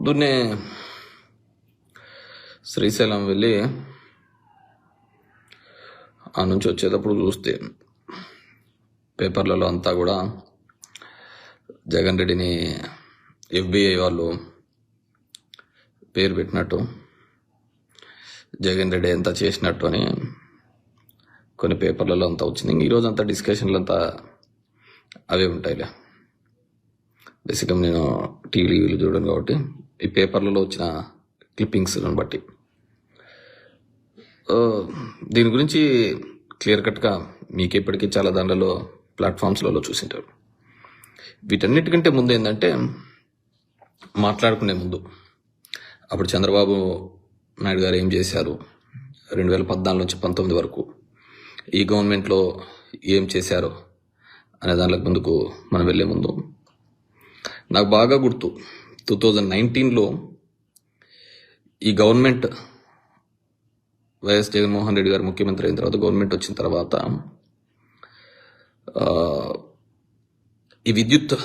పొద్దున్నే శ్రీశైలం వెళ్ళి ఆ నుంచి వచ్చేటప్పుడు చూస్తే పేపర్లలో అంతా కూడా జగన్ రెడ్డిని FBI వాళ్ళు పేరు పెట్టినట్టు, జగన్ రెడ్డి ఎంత చేసినట్టు అని కొన్ని పేపర్లలో అంతా వచ్చింది. ఈరోజు అంతా డిస్కషన్లు అంతా అవే ఉంటాయిలే. బేసిక్గా నేను టీవీలు చూడను కాబట్టి ఈ పేపర్లలో వచ్చిన క్లిప్పింగ్స్లను బట్టి దీని గురించి క్లియర్ కట్గా మీకు ఇప్పటికీ చాలా దానిలో ప్లాట్ఫామ్స్లలో చూసింటారు. వీటన్నిటికంటే ముందు ఏంటంటే, మాట్లాడుకునే ముందు అప్పుడు చంద్రబాబు నాయుడు గారు ఏం చేశారు, 2014 నుంచి 19 వరకు ఈ గవర్నమెంట్లో ఏం చేశారో అనే దానికి ముందుకు మనం వెళ్లే ముందు నాకు బాగా గుర్తు 2019లో ఈ గవర్నమెంట్ వైఎస్ జగన్మోహన్ రెడ్డి గారు ముఖ్యమంత్రి అయిన తర్వాత గవర్నమెంట్ వచ్చిన తర్వాత ఈ విద్యుత్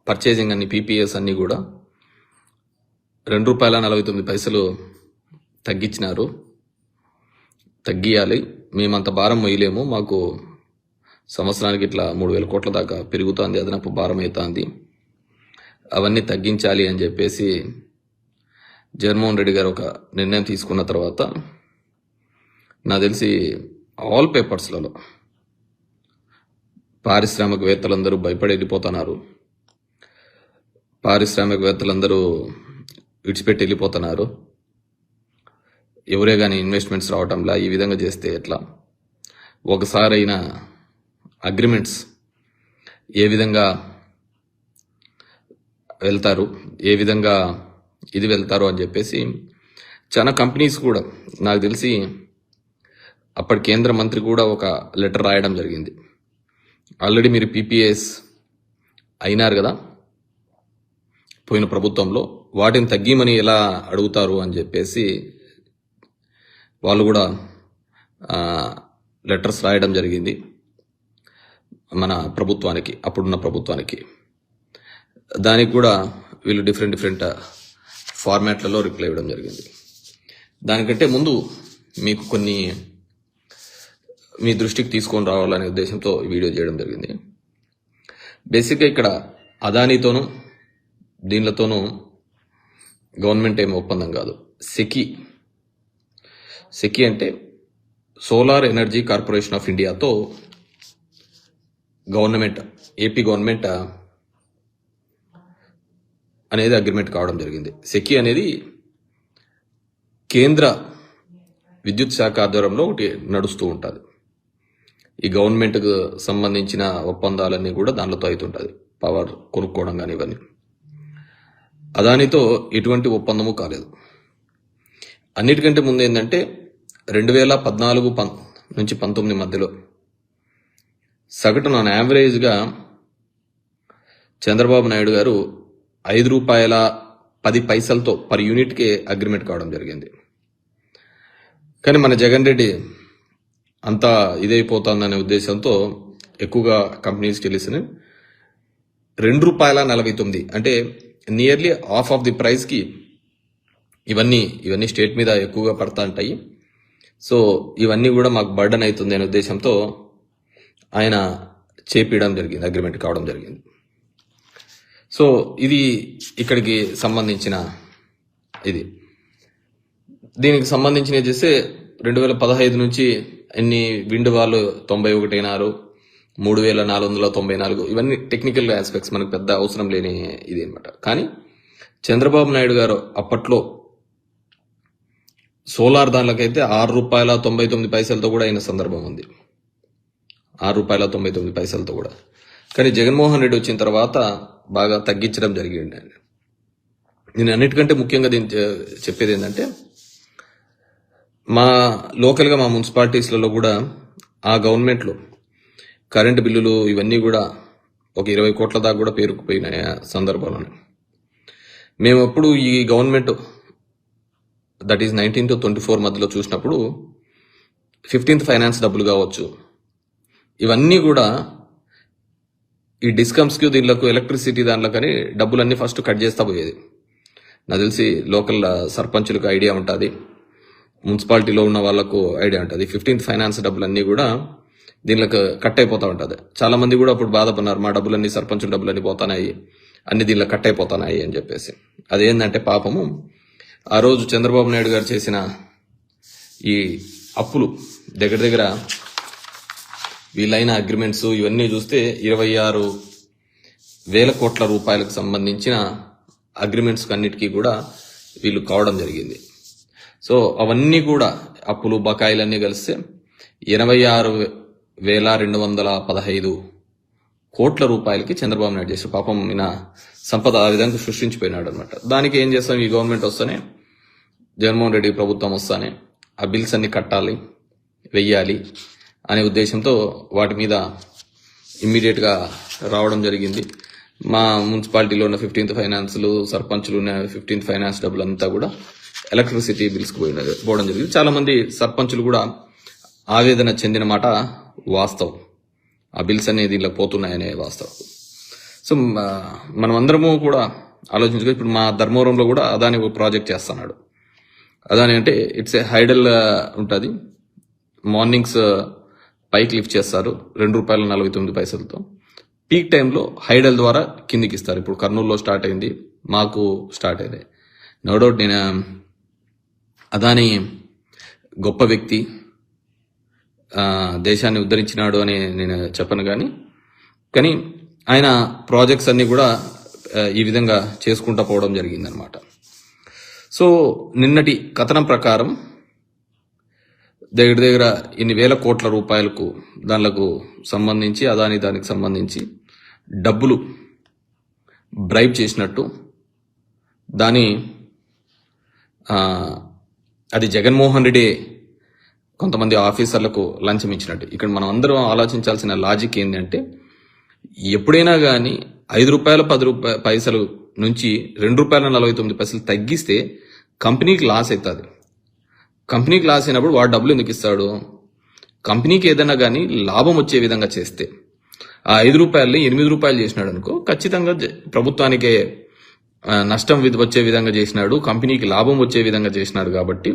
పర్చేసింగ్ అన్ని PPAs అన్ని కూడా ₹2.49 తగ్గించినారు. తగ్గియాలి, మేమంత భారం మొయ్యలేము, మాకు సంవత్సరానికి ఇట్లా 3,000 కోట్ల దాకా పెరుగుతుంది, అదనపు భారం అవుతుంది, అవన్నీ తగ్గించాలి అని చెప్పేసి జగన్మోహన్ రెడ్డి గారు ఒక నిర్ణయం తీసుకున్న తర్వాత నాకు తెలిసి ఆల్ పేపర్స్లలో పారిశ్రామికవేత్తలందరూ భయపడి వెళ్ళిపోతున్నారు, పారిశ్రామికవేత్తలందరూ విడిచిపెట్టి వెళ్ళిపోతున్నారు, ఎవరే కానీ ఇన్వెస్ట్మెంట్స్ రావటంలా, ఈ విధంగా చేస్తే ఎట్లా, ఒకసారైనా అగ్రిమెంట్స్ ఏ విధంగా వెళ్తారు, ఏ విధంగా ఇది వెళ్తారు అని చెప్పేసి చాలా కంపెనీస్ కూడా, నాకు తెలిసి అప్పటి కేంద్ర మంత్రి కూడా ఒక లెటర్ రాయడం జరిగింది. ఆల్రెడీ మీరు PPAs అయినారు కదా పోయిన ప్రభుత్వంలో, వాటిని తగ్గిమని ఎలా అడుగుతారు అని చెప్పేసి వాళ్ళు కూడా లెటర్స్ రాయడం జరిగింది మన ప్రభుత్వానికి, అప్పుడున్న ప్రభుత్వానికి. దానికి కూడా వీళ్ళు డిఫరెంట్ ఫార్మాట్లలో రిప్లై ఇవ్వడం జరిగింది. దానికంటే ముందు మీకు కొన్ని మీ దృష్టికి తీసుకొని రావాలనే ఉద్దేశంతో ఈ వీడియో చేయడం జరిగింది. బేసిక్గా ఇక్కడ అదానీతోనూ దీనిలతోనూ గవర్నమెంట్ ఏమి ఒప్పందం కాదు. సెకి అంటే సోలార్ ఎనర్జీ కార్పొరేషన్ ఆఫ్ ఇండియాతో గవర్నమెంట్, ఏపీ గవర్నమెంట్ అనేది అగ్రిమెంట్ కావడం జరిగింది. సెకి అనేది కేంద్ర విద్యుత్ శాఖ ఆధ్వర్యంలో ఒకటి నడుస్తూ ఉంటుంది. ఈ గవర్నమెంట్కు సంబంధించిన ఒప్పందాలన్నీ కూడా దానితో అవుతుంటుంది, పవర్ కొనుక్కోవడం కానీ ఇవన్నీ. అదానితో ఎటువంటి ఒప్పందము కాలేదు. అన్నిటికంటే ముందు ఏంటంటే 2014 నుంచి 19 మధ్యలో సగటున యావరేజ్గా చంద్రబాబు నాయుడు గారు ₹5.10 పర్ యూనిట్కే అగ్రిమెంట్ కావడం జరిగింది. కానీ మన జగన్ రెడ్డి అంతా ఇదైపోతుందనే ఉద్దేశంతో ఎక్కువగా కంపెనీస్ తెలిసిన ₹2.49, అంటే నియర్లీ హాఫ్ ఆఫ్ ది ప్రైస్కి ఇవన్నీ స్టేట్ మీద ఎక్కువగా పడతా ఉంటాయి. సో ఇవన్నీ కూడా మాకు బర్డన్ అవుతుంది అనే ఉద్దేశంతో ఆయన చేపించడం జరిగింది, అగ్రిమెంట్ కావడం జరిగింది. సో ఇది ఇక్కడికి సంబంధించిన ఇది. దీనికి సంబంధించిన చేస్తే 2015 నుంచి ఎన్ని విండ్ వాళ్ళు 91 అయినారు, 3,494, ఇవన్నీ టెక్నికల్ ఆస్పెక్ట్స్, మనకు పెద్ద అవసరం లేని ఇది అనమాట. కానీ చంద్రబాబు నాయుడు గారు అప్పట్లో సోలార్ దానికైతే ₹6.99 కూడా అయిన సందర్భం ఉంది, ₹6.99 కూడా. కానీ జగన్మోహన్ రెడ్డి వచ్చిన తర్వాత బాగా తగ్గించడం జరిగింది. నేను అన్నిటికంటే ముఖ్యంగా దీన్ని చెప్పేది ఏంటంటే, మా లోకల్గా మా మున్సిపాలిటీస్లలో కూడా ఆ గవర్నమెంట్లో కరెంటు బిల్లులు ఇవన్నీ కూడా ఒక 20 కోట్ల దాకా కూడా పేరుకుపోయిన సందర్భంలోనే మేము ఎప్పుడు ఈ గవర్నమెంట్ దట్ ఈస్ 19 to 24 మధ్యలో చూసినప్పుడు 15th ఫైనాన్స్ డబ్బులు కావచ్చు, ఇవన్నీ కూడా ఈ డిస్కమ్స్కి, దీనిలకు, ఎలక్ట్రిసిటీ దానిలో కానీ డబ్బులన్నీ ఫస్ట్ కట్ చేస్తా పోయేది. నాకు తెలిసి లోకల్ సర్పంచులకు ఐడియా ఉంటుంది, మున్సిపాలిటీలో ఉన్న వాళ్ళకు ఐడియా ఉంటుంది. 15th ఫైనాన్స్ డబ్బులన్నీ కూడా దీనిలోకి కట్ అయిపోతూ ఉంటుంది. చాలా మంది కూడా అప్పుడు బాధపడినారు, మా డబ్బులన్నీ సర్పంచుల డబ్బులన్నీ పోతున్నాయి, అన్ని దీనిలో కట్ అయిపోతున్నాయి అని చెప్పేసి. అదేంటంటే పాపము ఆ రోజు చంద్రబాబు నాయుడు గారు చేసిన ఈ అప్పులు దగ్గర వీళ్ళైన అగ్రిమెంట్స్ ఇవన్నీ చూస్తే 26,000 కోట్ల రూపాయలకు సంబంధించిన అగ్రిమెంట్స్ అన్నిటికీ కూడా వీళ్ళు కావడం జరిగింది. సో అవన్నీ కూడా అప్పులు బకాయిలన్నీ కలిస్తే 86,215 కోట్ల రూపాయలకి చంద్రబాబు నాయుడు చేశారు. పాపం ఈయన సంపద ఆ విధంగా సృష్టించిపోయినాడు అనమాట. దానికి ఏం చేస్తాం, ఈ గవర్నమెంట్ వస్తానే, జగన్మోహన్ రెడ్డి ప్రభుత్వం వస్తానే ఆ బిల్స్ అన్ని కట్టాలి, వెయ్యాలి అనే ఉద్దేశంతో వాటి మీద ఇమ్మీడియట్గా రావడం జరిగింది. మా మున్సిపాలిటీలో ఉన్న 15th ఫైనాన్స్లు, సర్పంచ్లు ఉన్న 15th ఫైనాన్స్ డబ్బులంతా కూడా ఎలక్ట్రిసిటీ బిల్స్కి పోవడం జరిగింది. చాలా మంది సర్పంచులు కూడా ఆవేదన చెందిన మాట వాస్తవం. ఆ బిల్స్ అనేది దీనిలో పోతున్నాయనే వాస్తవం. సో మనం అందరము కూడా ఆలోచించుకో. ఇప్పుడు మా ధర్మవరంలో కూడా అదాని ఒక ప్రాజెక్ట్ చేస్తున్నాడు. అదాని అంటే ఇట్స్ ఏ హైడల్ ఉంటుంది. మార్నింగ్స్ పైకి లిఫ్ట్ చేస్తారు ₹2.49. పీక్ టైంలో హైడల్ ద్వారా కిందికి ఇస్తారు. ఇప్పుడు కర్నూలులో స్టార్ట్ అయింది, మాకు స్టార్ట్ అయింది. నో డౌట్ నేను అదాని గొప్ప వ్యక్తి, దేశాన్ని ఉద్ధరించినాడు అని నేను చెప్పను, కానీ ఆయన ప్రాజెక్ట్స్ అన్ని కూడా ఈ విధంగా చేసుకుంటూ పోవడం జరిగిందనమాట. సో నిన్నటి కథనం ప్రకారం దగ్గర ఇన్ని వేల కోట్ల రూపాయలకు దానికి సంబంధించి దానికి సంబంధించి డబ్బులు బ్రైబ్ చేసినట్టు, అది జగన్మోహన్ రెడ్డి కొంతమంది ఆఫీసర్లకు లంచం ఇచ్చినట్టు. ఇక్కడ మనం అందరం ఆలోచించాల్సిన లాజిక్ ఏంటంటే, ఎప్పుడైనా కానీ ₹5, 10 నుంచి ₹2.49 తగ్గిస్తే కంపెనీకి లాస్ అవుతుంది. కంపెనీకి లాస్ అయినప్పుడు వాడు డబ్బులు ఎందుకు ఇస్తాడు? కంపెనీకి ఏదైనా కానీ లాభం వచ్చే విధంగా చేస్తే, ఆ ₹5 ₹8 చేసినాడు అనుకో, ఖచ్చితంగా ప్రభుత్వానికే నష్టం వచ్చే విధంగా చేసినాడు, కంపెనీకి లాభం వచ్చే విధంగా చేసినాడు. కాబట్టి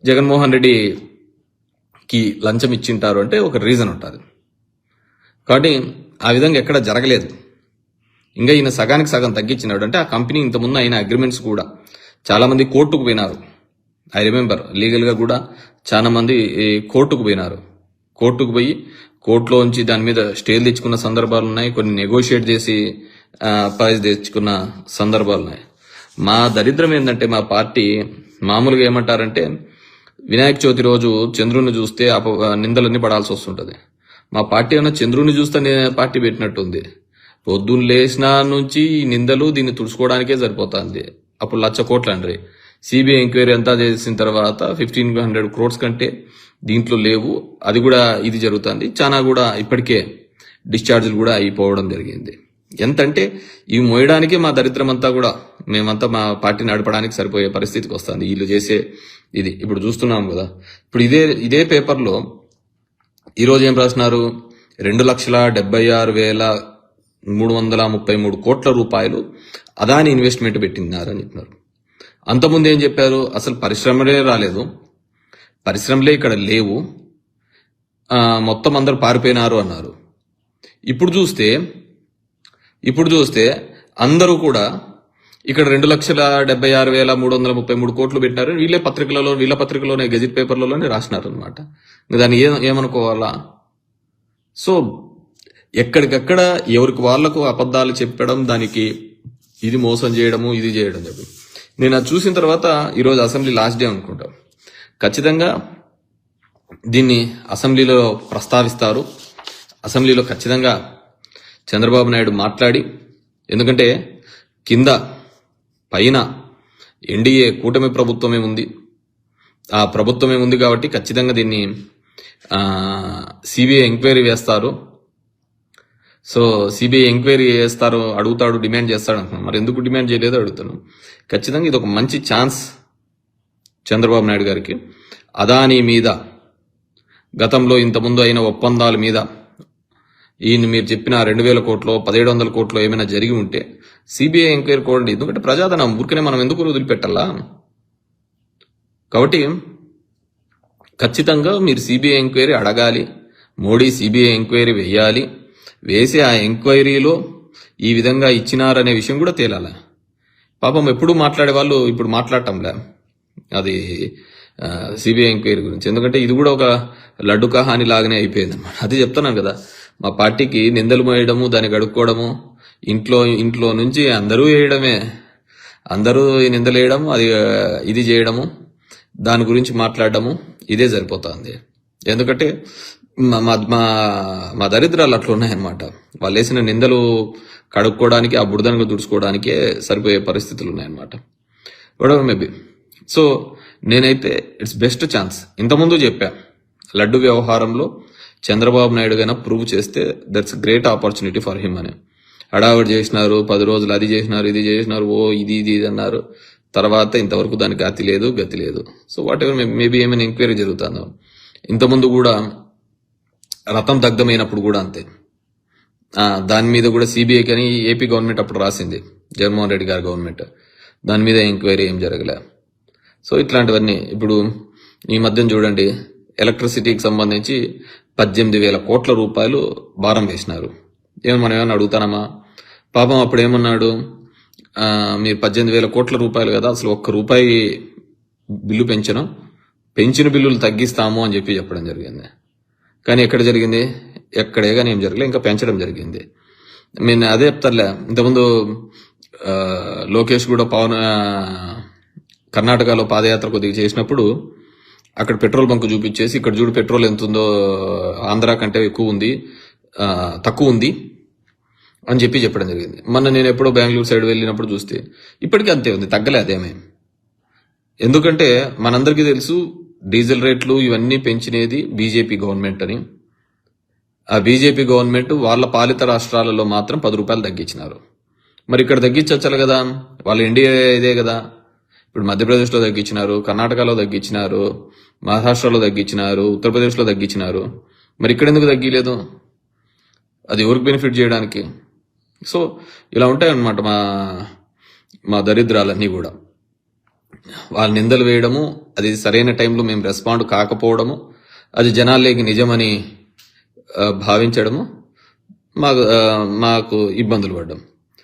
జగన్మోహన్ రెడ్డికి లంచం ఇచ్చింటారు అంటే ఒక రీజన్ ఉంటుంది. కాబట్టి ఆ విధంగా ఎక్కడ జరగలేదు. ఇంకా ఈయన సగానికి సగం తగ్గించినాడు అంటే ఆ కంపెనీ ఇంతకుముందు అయిన అగ్రిమెంట్స్ కూడా చాలా మంది కోర్టుకు పోయినారు. ఐ రిమెంబర్, లీగల్గా కూడా చాలా మంది కోర్టుకు పోయినారు. కోర్టుకు పోయి కోర్టులోంచి దాని మీద స్టేలు తెచ్చుకున్న సందర్భాలు ఉన్నాయి, కొన్ని నెగోషియేట్ చేసి ప్రైజ్ తెచ్చుకున్న సందర్భాలు ఉన్నాయి. మా దరిద్రం ఏంటంటే, మా పార్టీ మామూలుగా ఏమంటారంటే, వినాయక చవితి రోజు చంద్రుని చూస్తే నిందలన్నీ పడాల్సి వస్తుంటది. మా పార్టీ ఏమన్నా చంద్రుని చూస్తే పార్టీ పెట్టినట్టుంది. పొద్దున్న లేచిన నుంచి నిందలు దీన్ని తుడుచుకోవడానికే సరిపోతుంది. అప్పుడు 1,00,000 కోట్లు అండి. సిబిఐ ఎంక్వైరీ అంతా చేసిన తర్వాత 1,500 crores కంటే దీంట్లో లేవు. అది కూడా ఇది జరుగుతుంది. చాలా కూడా ఇప్పటికే డిశ్చార్జ్లు కూడా అయిపోవడం జరిగింది. ఎంతంటే ఇవి మోయడానికే మా దరిద్రం అంతా కూడా, మేమంతా మా పార్టీ నడపడానికి సరిపోయే పరిస్థితికి వస్తుంది వీళ్ళు చేసే ఇది. ఇప్పుడు చూస్తున్నాం కదా. ఇప్పుడు ఇదే పేపర్లో ఈరోజు ఏం రాసినారు, 2,76,333 కోట్ల రూపాయలు అదాని ఇన్వెస్ట్మెంట్ పెట్టినారని చెప్పినారు. అంతకుముందు ఏం చెప్పారు, అసలు పరిశ్రమలే రాలేదు, పరిశ్రమలే ఇక్కడ లేవు, మొత్తం అందరు పారిపోయినారు అన్నారు. ఇప్పుడు చూస్తే అందరూ కూడా ఇక్కడ 2,76,333 కోట్లు పెట్టినారు. వీళ్ళ పత్రికలోనే గెజిట్ పేపర్లలోనే రాసినారు అనమాట. దాన్ని ఏమనుకోవాలా? సో ఎక్కడికక్కడ ఎవరికి వాళ్లకు అబద్ధాలు చెప్పడం, దానికి ఇది మోసం చేయడము, ఇది చేయడం చెప్పి నేను అది చూసిన తర్వాత ఈరోజు అసెంబ్లీ లాస్ట్ డే అనుకుంటా, ఖచ్చితంగా దీన్ని అసెంబ్లీలో ప్రస్తావిస్తారు. అసెంబ్లీలో ఖచ్చితంగా చంద్రబాబు నాయుడు మాట్లాడి, ఎందుకంటే కింద పైన ఎన్డీఏ కూటమి ప్రభుత్వమే ఉంది, ఆ ప్రభుత్వమే ఉంది కాబట్టి ఖచ్చితంగా దీన్ని సిబిఐ ఎంక్వైరీ వేస్తారు. సో సిబిఐ ఎంక్వైరీ చేస్తారు, అడుగుతాడు, డిమాండ్ చేస్తాడు అంటున్నాను. మరి ఎందుకు డిమాండ్ చేయలేదో అడుగుతాను. ఖచ్చితంగా ఇది ఒక మంచి ఛాన్స్ చంద్రబాబు నాయుడు గారికి. అదానీ మీద గతంలో ఇంతకుముందు అయిన ఒప్పందాల మీద ఈయన మీరు చెప్పిన 2,000 కోట్లో 1,700 కోట్లో ఏమైనా జరిగి ఉంటే సిబిఐ ఎంక్వైరీ కోరండి. ఎందుకంటే ప్రజాధనం ఊరికనే మనం ఎందుకు వదిలిపెట్టాలా? కాబట్టి ఖచ్చితంగా మీరు సిబిఐ ఎంక్వైరీ అడగాలి. మోడీ సిబిఐ ఎంక్వైరీ వేయాలి. వేసి ఆ ఎంక్వైరీలో ఈ విధంగా ఇచ్చినారనే విషయం కూడా తేలాలి. పాపం ఎప్పుడు మాట్లాడే వాళ్ళు ఇప్పుడు మాట్లాడటంలే అది సిబిఐ ఎంక్వైరీ గురించి. ఎందుకంటే ఇది కూడా ఒక లడ్డు కహాని లాగానే అయిపోయింది అనమాట. అది చెప్తున్నాను కదా, మా పార్టీకి నిందలు మోయడము, దాన్ని గడుక్కోవడము, ఇంట్లో నుంచి అందరూ వేయడమే, అందరూ నిందలు వేయడము, అది ఇది చేయడము, దాని గురించి మాట్లాడడము, ఇదే సరిపోతుంది. ఎందుకంటే మా దరిద్రాలు అట్లా ఉన్నాయన్నమాట. వాళ్ళు వేసిన నిందలు కడుక్కోవడానికి, ఆ బురదను తుడుచుకోవడానికే సరిపోయే పరిస్థితులు ఉన్నాయన్నమాట. What maybe. సో నేనైతే ఇట్స్ బెస్ట్ ఛాన్స్. ఇంతకుముందు చెప్పా, లడ్డు వ్యవహారంలో చంద్రబాబు నాయుడు గారు ప్రూవ్ చేస్తే that's great opportunity for him అని. హడావిడి చేసినారు, 10 రోజులు అది చేసినారు, ఇది చేసినారు, ఇది అన్నారు. తర్వాత ఇంతవరకు దానికి గతి లేదు. సో వాట్ ఎవర్ మేబీ ఏమైనా ఎంక్వైరీ జరుగుతుందో. ఇంతకుముందు కూడా రథం దగ్ధమైనప్పుడు కూడా అంతే, దాని మీద కూడా సిబిఐ కానీ ఏపీ గవర్నమెంట్ అప్పుడు రాసింది, జగన్మోహన్ రెడ్డి గారి గవర్నమెంట్, దాని మీద ఎంక్వైరీ ఏం జరగలే. సో ఇట్లాంటివన్నీ ఇప్పుడు ఈ మధ్యన చూడండి, ఎలక్ట్రిసిటీకి సంబంధించి 18,000 కోట్ల రూపాయలు భారం వేసినారు. మనం ఏమన్నా అడుగుతానమ్మా? పాపం అప్పుడు ఏమన్నాడు, మీరు 18,000 కోట్ల రూపాయలు కదా, అసలు ₹1 బిల్లు పెంచిన బిల్లులు తగ్గిస్తాము అని చెప్పడం జరిగింది. కానీ ఎక్కడ జరిగింది? ఎక్కడే కానీ ఏం జరగలే, ఇంకా పెంచడం జరిగింది. నేను అదే చెప్తారులే, ఇంతకుముందు లోకేష్ కూడా కర్ణాటకలో పాదయాత్ర కొద్దిగా చేసినప్పుడు అక్కడ పెట్రోల్ బంక్ చూపించేసి, ఇక్కడ చూడు పెట్రోల్ ఎంత ఉందో, ఆంధ్ర కంటే తక్కువ ఉంది అని చెప్పడం జరిగింది. మొన్న నేను ఎప్పుడో బెంగళూరు సైడ్ వెళ్ళినప్పుడు చూస్తే ఇప్పటికీ అంతే ఉంది, తగ్గలే అదేమే. ఎందుకంటే మనందరికీ తెలుసు డీజిల్ రేట్లు ఇవన్నీ పెంచినది బీజేపీ గవర్నమెంట్ అని. ఆ బీజేపీ గవర్నమెంట్ వాళ్ళ పాలిత రాష్ట్రాలలో మాత్రం ₹10 తగ్గించినారు. మరి ఇక్కడ తగ్గించచ్చాలి కదా, వాళ్ళ ఇండియా ఇదే కదా. ఇప్పుడు మధ్యప్రదేశ్లో తగ్గించినారు, కర్ణాటకలో తగ్గించినారు, మహారాష్ట్రలో తగ్గించినారు, ఉత్తరప్రదేశ్లో తగ్గించినారు. మరి ఇక్కడ ఎందుకు తగ్గిలేదు? అది ఎవరికి బెనిఫిట్ చేయడానికి? సో ఇలా ఉంటాయన్నమాట మా దరిద్రాలన్నీ కూడా. వాళ్ళ నిందలు వేయడము, అది సరైన టైంలో మేము రెస్పాండ్ కాకపోవడము, అది జనాల్లోకి నిజమని భావించడము, మాకు ఇబ్బందులు పడ్డం.